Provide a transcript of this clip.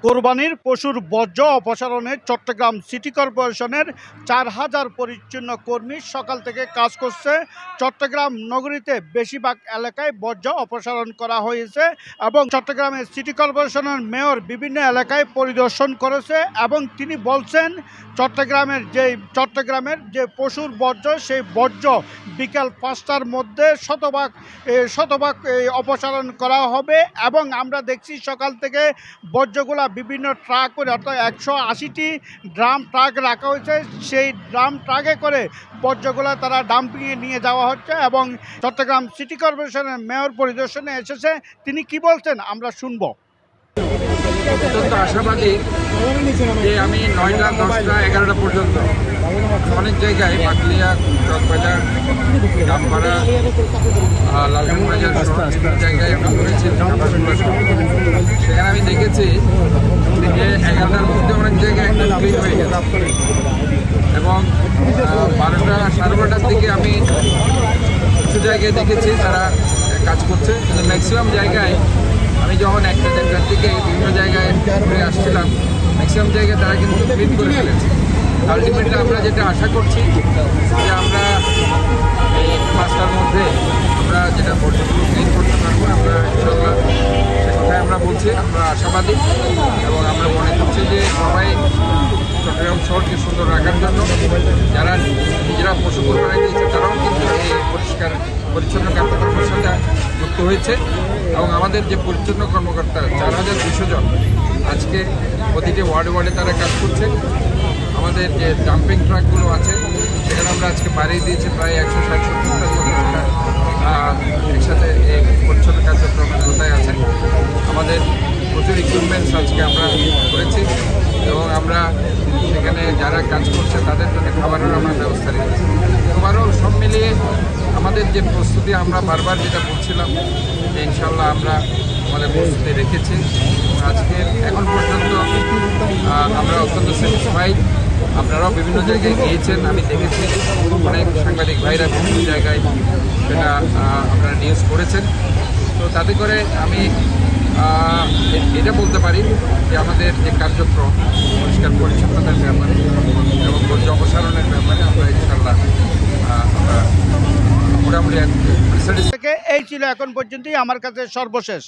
কোরবানির পশুর বর্জ্য অপসারণে চট্টগ্রাম সিটি কর্পোরেশনের 4000 পরিচ্ছন্ন কর্মী সকাল থেকে কাজ করছে। চট্টগ্রাম নগরীতে বেশিরভাগ এলাকায় বর্জ্য অপসারণ করা হয়েছে এবং চট্টগ্রামের সিটি কর্পোরেশনের মেয়র বিভিন্ন এলাকায় পরিদর্শন করেছে এবং তিনি বলছেন চট্টগ্রামের যে পশুর বর্জ্য সেই বর্জ্য বিকাল 5টার মধ্যে শতভাগ অপসারণ করা হবে। এবং আমরা দেখছি সকাল থেকে বর্জ্যগুলা বিভিন্ন ট্রাক করে অর্থাৎ 180টি ড্রাম ট্রাক রাখা হয়েছে। সেই ড্রাম ট্রাকে করে বর্জ্যগুলা তারা ডাম্পিংয়ে নিয়ে যাওয়া হচ্ছে এবং চট্টগ্রাম সিটি কর্পোরেশনের মেয়র পরিদর্শনে এসেছে। তিনি কি বলছেন আমরা শুনবো। অত্যন্ত আশাবাদী যে আমি 9টা 10টা 11টা পর্যন্ত অনেক জায়গায় পাটলিয়া, চকবাজার, দামপাড়া, লালখান বাজার জায়গায় আমি ঘুরেছি। সেখানে আমি দেখেছি যে 11টার মধ্যে অনেক জায়গায় একটা ক্লিন হয়ে গেছে এবং 12টা 12:30টার দিকে আমি কিছু জায়গায় দেখেছি তারা কাজ করছে, কিন্তু ম্যাক্সিমাম জায়গায় আমি যখন 1টা-1টার দিকে বিভিন্ন জায়গায় ঘুরে আসছিলাম ম্যাক্সিমাম জায়গায় তারা কিন্তু ক্লিন করে ফেলেছে। আলটিমেটলি আমরা যেটা আশা করছি যে আমরা এই 5টার মধ্যে আমরা যেটা বর্জ্যগুলো ক্লিন করতে পারবো, আমরা ইনশাল্লাহ সে কথায় আমরা বলছি, আমরা আশাবাদী এবং আমরা মনে করছি যে সবাই চট্টগ্রাম শহরকে সুন্দর রাখার জন্য যারা নিজেরা পশু কোরবানি দিয়েছে তারাও কিন্তু এই পরিষ্কার পরিচ্ছন্ন কার্যক্রমের সাথে যুক্ত হয়েছে এবং আমাদের যে পরিচ্ছন্ন কর্মকর্তা 4200 জন আজকে প্রতিটি ওয়ার্ডে তারা কাজ করছে। আমাদের যে ডাম্পিং ট্রাকগুলো আছে সেখানে আমরা আজকে বাড়িয়ে দিয়েছি প্রায় 160-170টার মতো আমরা একসাথে এই পরিচ্ছন্ন কার্যক্রমের কোথায় আছে। আমাদের প্রচুর ইকুইপমেন্টস আজকে আমরা করেছি এবং আমরা সেখানে যারা কাজ করছে তাদের জন্য খাবারের আমরা ব্যবস্থা রেখেছি। ওভারঅল সব মিলিয়ে আমাদের যে প্রস্তুতি আমরা বারবার যেটা বলছিলাম যে ইনশাল্লাহ আমরা আমাদের প্রস্তুতি রেখেছি। আজকে এখন পর্যন্ত আমরা অত্যন্ত স্যাটিসফাইড। আপনারাও বিভিন্ন জায়গায় গিয়েছেন, আমি দেখেছি অনেক সাংবাদিক ভাইরা বিভিন্ন জায়গায় সেটা আপনারা নিউজ করেছেন। তো তাতে করে আমি এটা বলতে পারি যে আমাদের যে কার্যক্রম পরিষ্কার পরিচ্ছন্নতার ব্যাপারে এবং বর্জ্য অপসারণের ব্যাপারে আমরা ইনশাল্লাহ আমরা মোটামুটি এই ছিল এখন পর্যন্তই আমার কাছে সর্বশেষ।